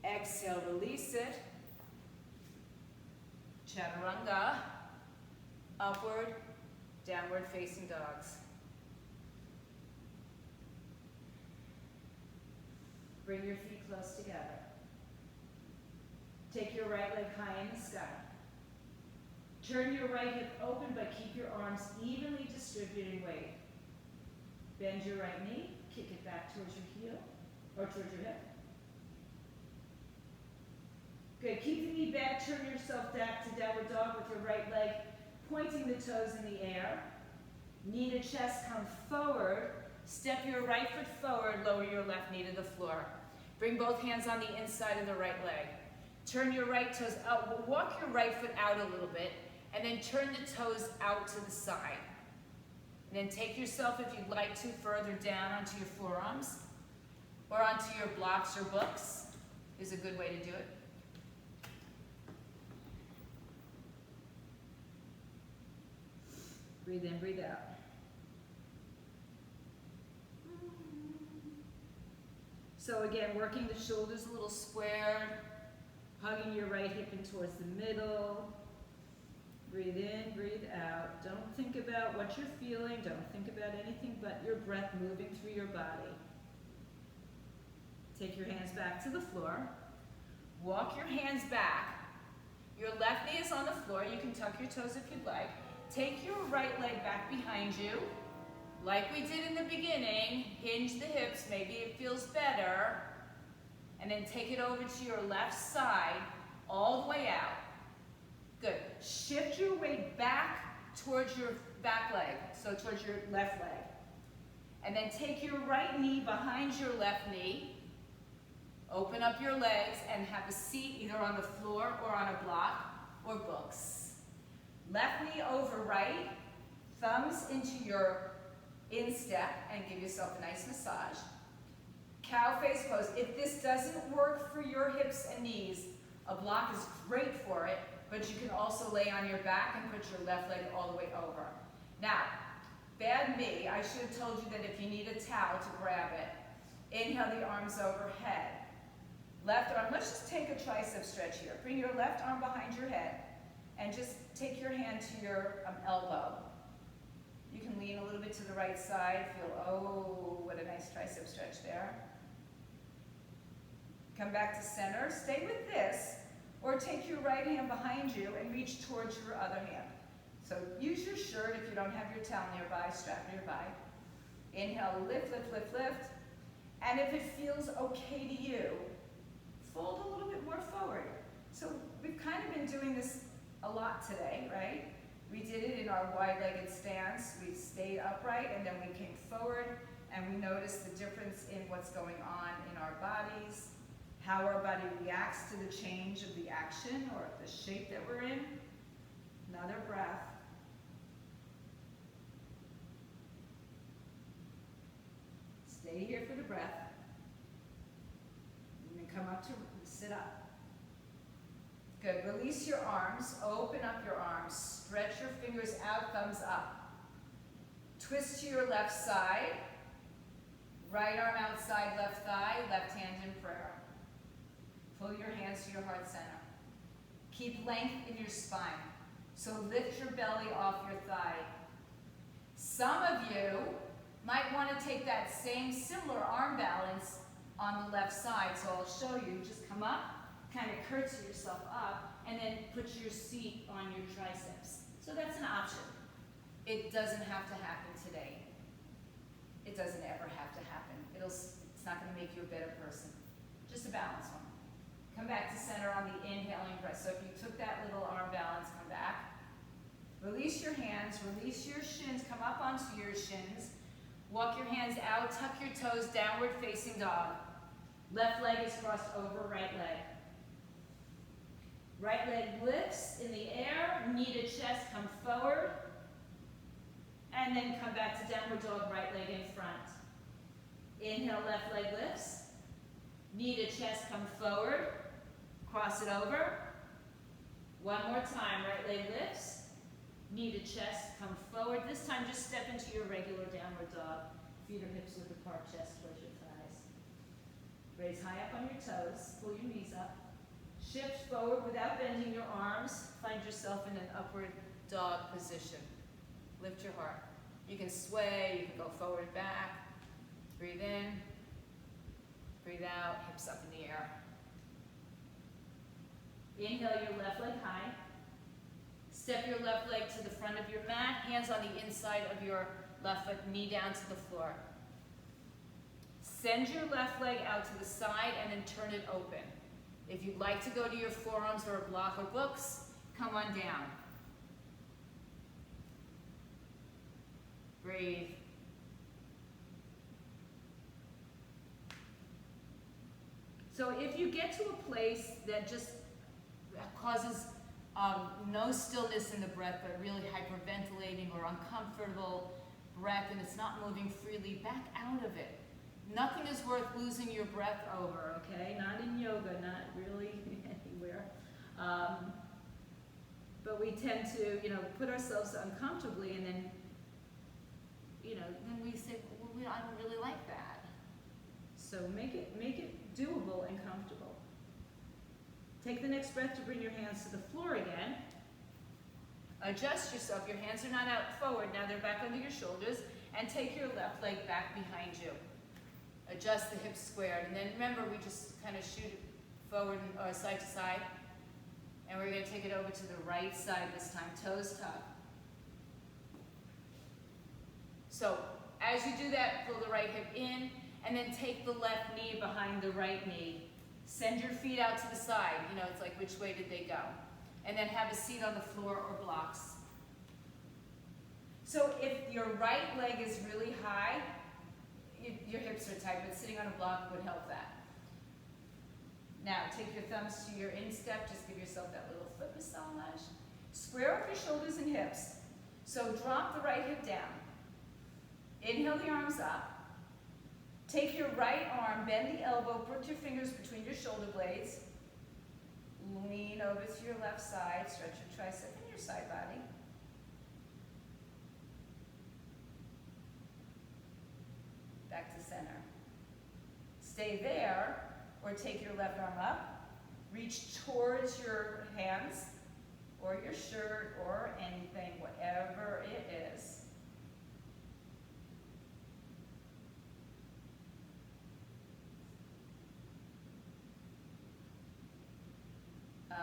Exhale, release it. Chaturanga. Upward, downward facing dogs. Bring your feet close together. Take your right leg high in the sky. Turn your right hip open, but keep your arms evenly distributed in weight. Bend your right knee, kick it back towards your heel, or towards your hip. Good, keep the knee back, turn yourself back to downward dog with your right leg, pointing the toes in the air. Knee to chest, come forward. Step your right foot forward, lower your left knee to the floor. Bring both hands on the inside of the right leg. Turn your right toes out, walk your right foot out a little bit, and then turn the toes out to the side. And then take yourself, if you'd like to, further down onto your forearms, or onto your blocks or books, is a good way to do it. Breathe in, breathe out. So again, working the shoulders a little squared, hugging your right hip in towards the middle. Breathe in, breathe out. Don't think about what you're feeling. Don't think about anything but your breath moving through your body. Take your hands back to the floor. Walk your hands back. Your left knee is on the floor. You can tuck your toes if you'd like. Take your right leg back behind you. Like we did in the beginning, hinge the hips, maybe it feels better. And then take it over to your left side, all the way out. Good. Shift your weight back towards your back leg, so towards your left leg. And then take your right knee behind your left knee. Open up your legs and have a seat either on the floor or on a block or books. Left knee over right, thumbs into your instep and give yourself a nice massage. Cow face pose. If this doesn't work for your hips and knees, a block is great for it, but you can also lay on your back and put your left leg all the way over. Now, bad me, I should have told you that if you need a towel to grab it, inhale the arms overhead. Left arm, let's just take a tricep stretch here. Bring your left arm behind your head and just take your hand to your elbow. You can lean a little bit to the right side. Feel, oh, what a nice tricep stretch there. Come back to center. Stay with this, or take your right hand behind you and reach towards your other hand. So use your shirt if you don't have your towel nearby, strap nearby. Inhale, lift, lift, lift, lift. And if it feels okay to you, fold a little bit more forward. So we've kind of been doing this a lot today, right? We did it in our wide-legged stance. We stayed upright and then we came forward and we noticed the difference in what's going on in our bodies, how our body reacts to the change of the action or the shape that we're in. Another breath. Stay here for the breath. And then come up to sit up. Good. Release your arms. Open up your arms. Stretch your fingers out, thumbs up. Twist to your left side. Right arm outside left thigh, left hand in prayer. Pull your hands to your heart center. Keep length in your spine. So lift your belly off your thigh. Some of you might want to take that same similar arm balance on the left side. So I'll show you. Just come up. Kind of curtsy yourself up, and then put your seat on your triceps. So that's an option. It doesn't have to happen today. It doesn't ever have to happen. It's not going to make you a better person. Just a balance one. Come back to center on the inhaling breath. So if you took that little arm balance, come back. Release your hands, release your shins, come up onto your shins. Walk your hands out, tuck your toes, downward facing dog. Left leg is crossed over right leg. Right leg lifts in the air, knee to chest, come forward. And then come back to downward dog, right leg in front. Inhale, left leg lifts. Knee to chest, come forward. Cross it over. One more time, right leg lifts. Knee to chest, come forward. This time just step into your regular downward dog. Feet or hips width apart, chest towards your thighs. Raise high up on your toes, pull your knees up. Shift forward without bending your arms. Find yourself in an upward dog position. Lift your heart. You can sway, you can go forward and back. Breathe in, breathe out, hips up in the air. Inhale your left leg high. Step your left leg to the front of your mat, hands on the inside of your left foot, knee down to the floor. Send your left leg out to the side and then turn it open. If you'd like to go to your forearms or a block or books, come on down. Breathe. So if you get to a place that just causes no stillness in the breath, but really hyperventilating or uncomfortable breath, and it's not moving freely, back out of it. Nothing is worth losing your breath over, okay? Not in yoga, not really anywhere. But we tend to, put ourselves uncomfortably, and then, then we say, well, I don't really like that. So make it doable and comfortable. Take the next breath to bring your hands to the floor again. Adjust yourself. Your hands are not out forward. Now they're back under your shoulders. And take your left leg back behind you. Adjust the hips squared. And then remember, we just kind of shoot it forward or side to side. And we're going to take it over to the right side this time. Toes tucked. So as you do that, pull the right hip in. And then take the left knee behind the right knee. Send your feet out to the side. It's like, which way did they go? And then have a seat on the floor or blocks. So if your right leg is really high, your hips are tight, but sitting on a block would help that. Now, take your thumbs to your instep. Just give yourself that little foot massage. Square up your shoulders and hips. So drop the right hip down. Inhale the arms up. Take your right arm, bend the elbow, put your fingers between your shoulder blades. Lean over to your left side, stretch your tricep and your side body. Back to center. Stay there, or take your left arm up. Reach towards your hands, or your shirt, or anything, whatever it is.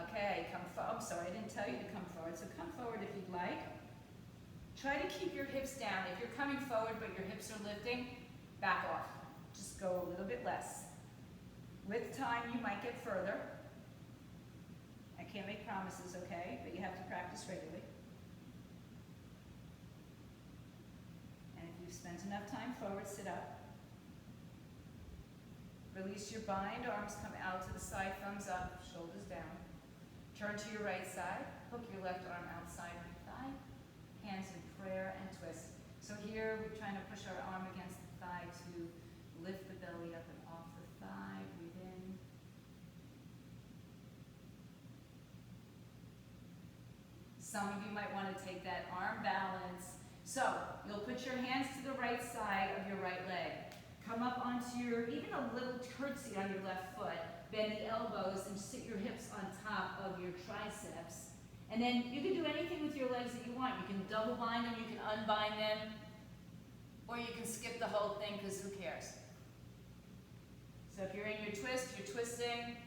Okay, I'm sorry, I didn't tell you to come forward, so come forward if you'd like. Try to keep your hips down. If you're coming forward but your hips are lifting, back off. Just go a little bit less. With time, you might get further. I can't make promises, okay? But you have to practice regularly. And if you've spent enough time forward, sit up. Release your bind, arms come out to the side, thumbs up, shoulders down. Turn to your right side, hook your left arm outside of your thigh, hands in prayer and twist. So here we're trying to push our arm against the thigh to lift the belly up and off the thigh, breathe in. Some of you might want to take that arm balance. So you'll put your hands to the right side of your right leg. Come up onto even a little curtsy on your left foot. Bend the elbows and sit your hips on top of your triceps. And then you can do anything with your legs that you want. You can double bind them, you can unbind them, or you can skip the whole thing because who cares? So if you're in your twist, you're twisting.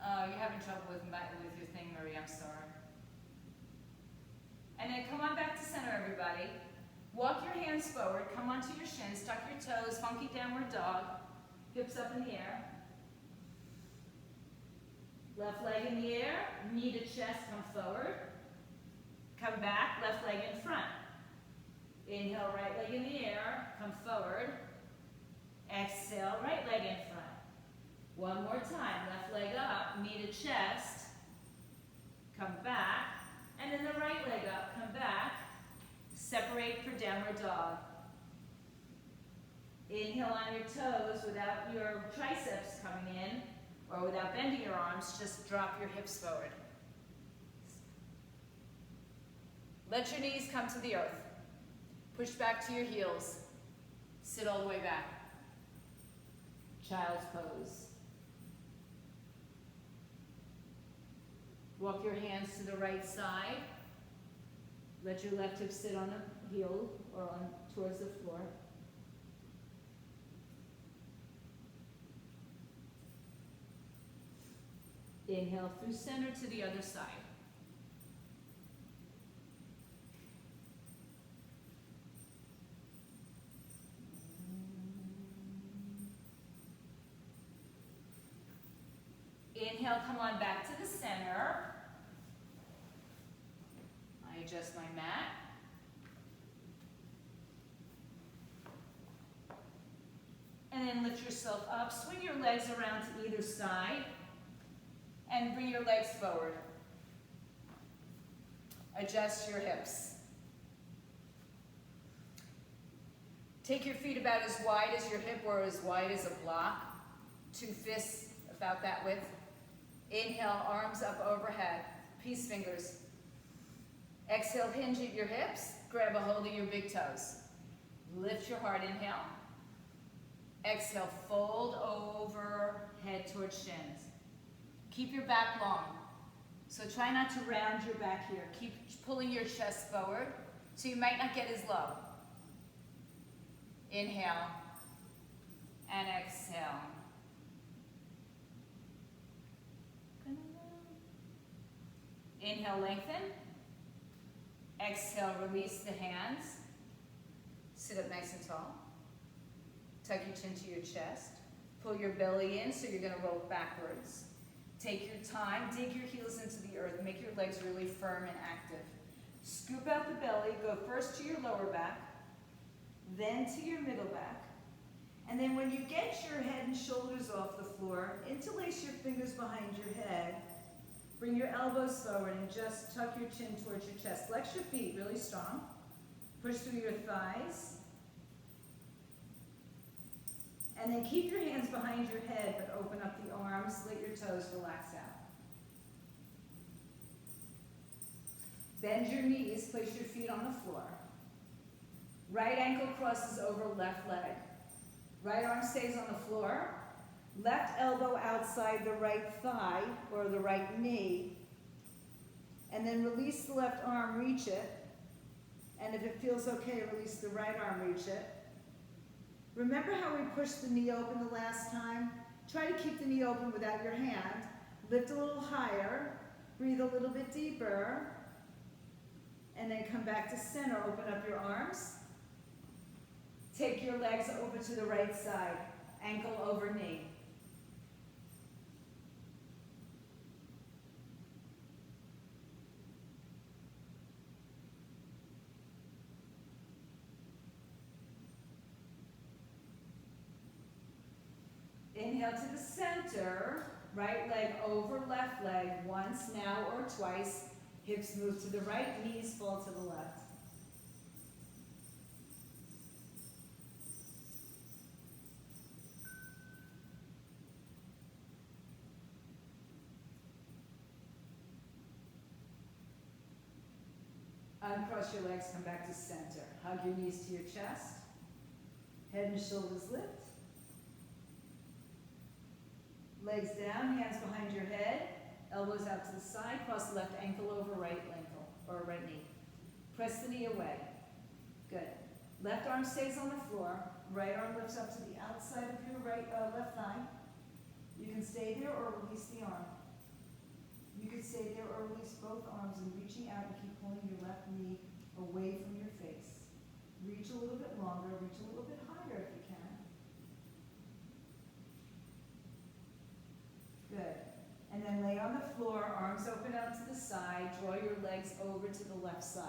Oh, you're having trouble with your thing, Marie, I'm sorry. And then come on back to center, everybody. Walk your hands forward, come onto your shins, tuck your toes, funky downward dog, hips up in the air. Left leg in the air, knee to chest, come forward. Come back, left leg in front. Inhale, right leg in the air, come forward. Exhale, right leg in front. One more time, left leg up, knee to chest, come back, and then the right leg up, come back. Separate for downward dog. Inhale on your toes without your triceps coming in, or without bending your arms, just drop your hips forward. Let your knees come to the earth. Push back to your heels. Sit all the way back. Child's pose. Walk your hands to the right side. Let your left hip sit on the heel or on towards the floor. Inhale through center to the other side. Inhale, come on back to the center. I adjust my mat. And then lift yourself up. Swing your legs around to either side. And bring your legs forward. Adjust your hips. Take your feet about as wide as your hip or as wide as a block. 2 fists about that width. Inhale, arms up overhead. Peace fingers. Exhale, hinge at your hips. Grab a hold of your big toes. Lift your heart, inhale. Exhale, fold over, head towards shins. Keep your back long. So try not to round your back here. Keep pulling your chest forward so you might not get as low. Inhale and exhale. Inhale, lengthen. Exhale, release the hands. Sit up nice and tall. Tuck your chin to your chest. Pull your belly in so you're going to roll backwards. Take your time, dig your heels into the earth, make your legs really firm and active. Scoop out the belly, go first to your lower back, then to your middle back. And then when you get your head and shoulders off the floor, interlace your fingers behind your head. Bring your elbows forward and just tuck your chin towards your chest. Flex your feet really strong. Push through your thighs. And then keep your hands behind your head, but open up the arms, let your toes relax out. Bend your knees, place your feet on the floor. Right ankle crosses over left leg. Right arm stays on the floor. Left elbow outside the right thigh or the right knee. And then release the left arm, reach it. And if it feels okay, release the right arm, reach it. Remember how we pushed the knee open the last time? Try to keep the knee open without your hand. Lift a little higher. Breathe a little bit deeper. And then come back to center. Open up your arms. Take your legs over to the right side. Ankle over knee. Inhale to the center, right leg over left leg, once now or twice. Hips move to the right, knees fall to the left. Uncross your legs, come back to center. Hug your knees to your chest. Head and shoulders lift. Legs down, hands behind your head, elbows out to the side, cross the left ankle over right ankle, or right knee. Press the knee away. Good. Left arm stays on the floor, right arm lifts up to the outside of your left thigh. You can stay there or release the arm. You can stay there or release both arms and reaching out and keep pulling your left knee away from your face. Reach a little bit longer, reach a little bit higher if you can. Good. And then lay on the floor, arms open out to the side, draw your legs over to the left side.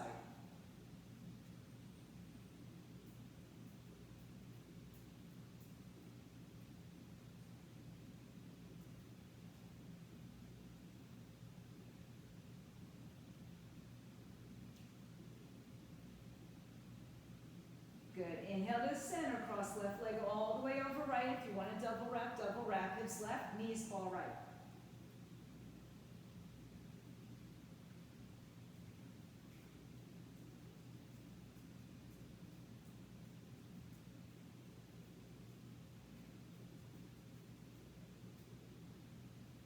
Good. Inhale to the center, cross left leg all the way over right. If you want to double wrap, hips left, knees fall right.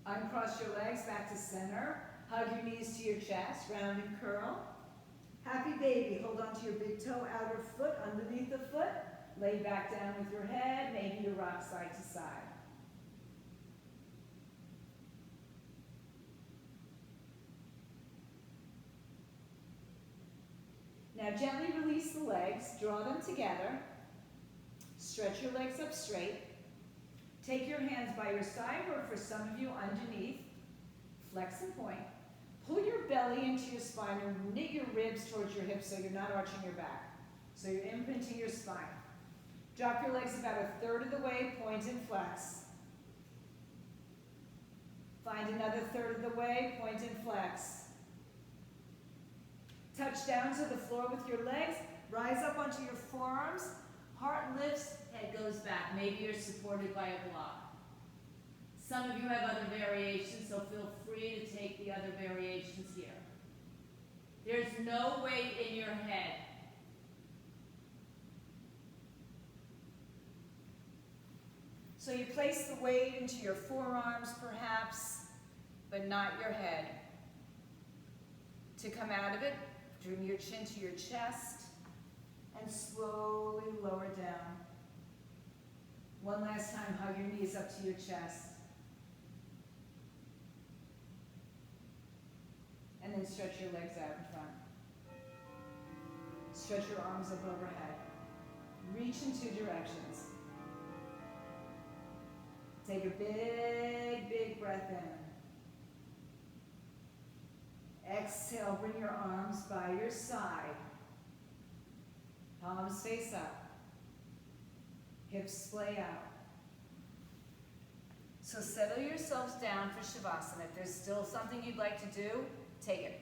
Uncross your legs back to center. Hug your knees to your chest, round and curl. Happy baby, hold on to your big toe, outer foot, underneath the foot. Lay back down with your head, maybe you rock side to side. Now gently release the legs, draw them together. Stretch your legs up straight. Take your hands by your side, or for some of you underneath. Flex and point. Pull your belly into your spine and knit your ribs towards your hips so you're not arching your back. So you're imprinting your spine. Drop your legs about a third of the way, point and flex. Find another third of the way, point and flex. Touch down to the floor with your legs. Rise up onto your forearms. Heart lifts, head goes back. Maybe you're supported by a block. Some of you have other variations, so feel free to take the other variations here. There's no weight in your head. So you place the weight into your forearms perhaps, but not your head. To come out of it, bring your chin to your chest and slowly lower down. One last time, hug your knees up to your chest. And then stretch your legs out in front. Stretch your arms up overhead. Reach in two directions. Take a big, big breath in. Exhale, bring your arms by your side. Palms face up. Hips splay out. So settle yourselves down for Shavasana. If there's still something you'd like to do, take it.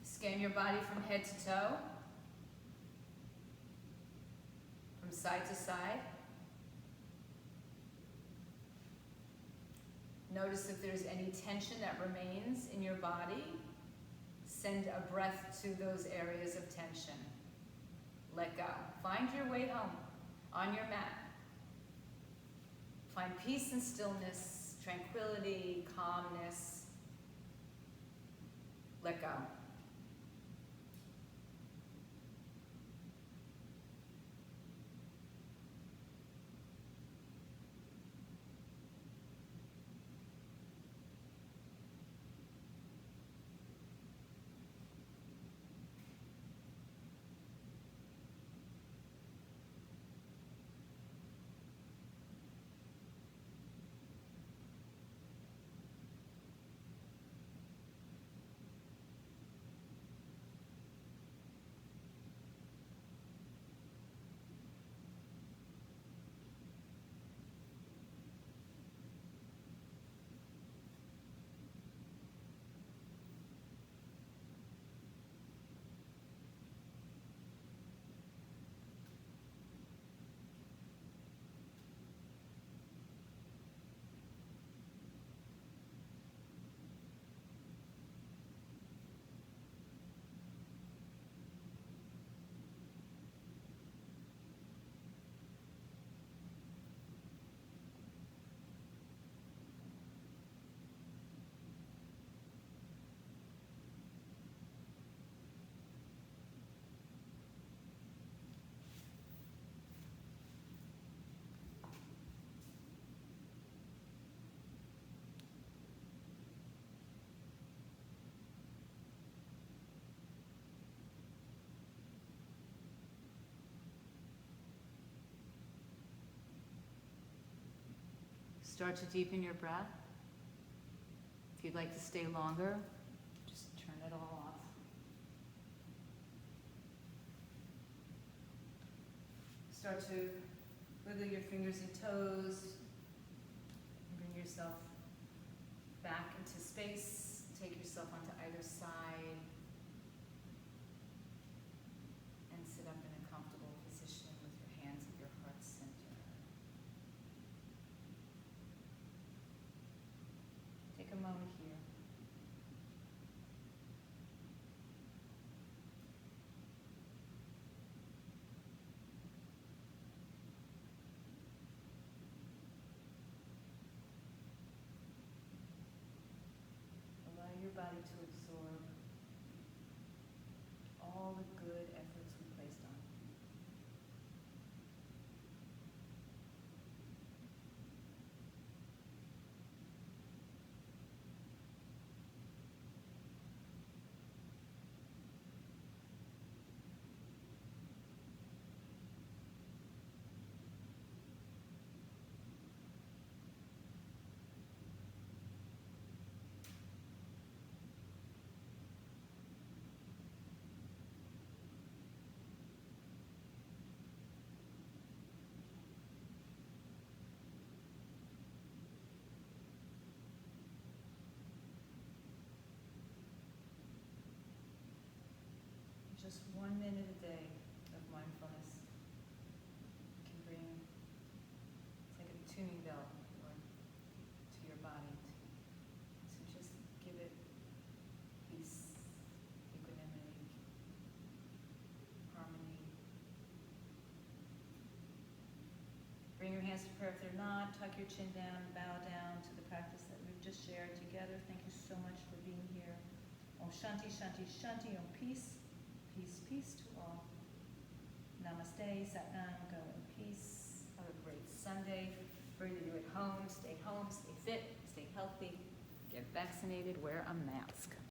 Scan your body from head to toe, from side to side. Notice if there's any tension that remains in your body. Send a breath to those areas of tension. Let go. Find your way home on your mat. Find peace and stillness, tranquility, calmness. Let go. Start to deepen your breath. If you'd like to stay longer, just turn it all off. Start to wiggle your fingers and toes. Bring yourself back into space. Take yourself onto either side. And sit up in a comfortable position with your hands at your heart center. Take a moment here. body to absorb all the good efforts we placed on it. Just 1 minute a day of mindfulness can bring, it's like a tuning belt to your body. So just give it peace, equanimity, harmony. Bring your hands to prayer if they're not. Tuck your chin down, bow down to the practice that we've just shared together. Thank you so much for being here. Om Shanti, Shanti, Shanti. Om peace. Peace, peace to all. Namaste, Satnam, go in peace. Have a great Sunday. For you at home, stay fit, stay healthy, get vaccinated, wear a mask.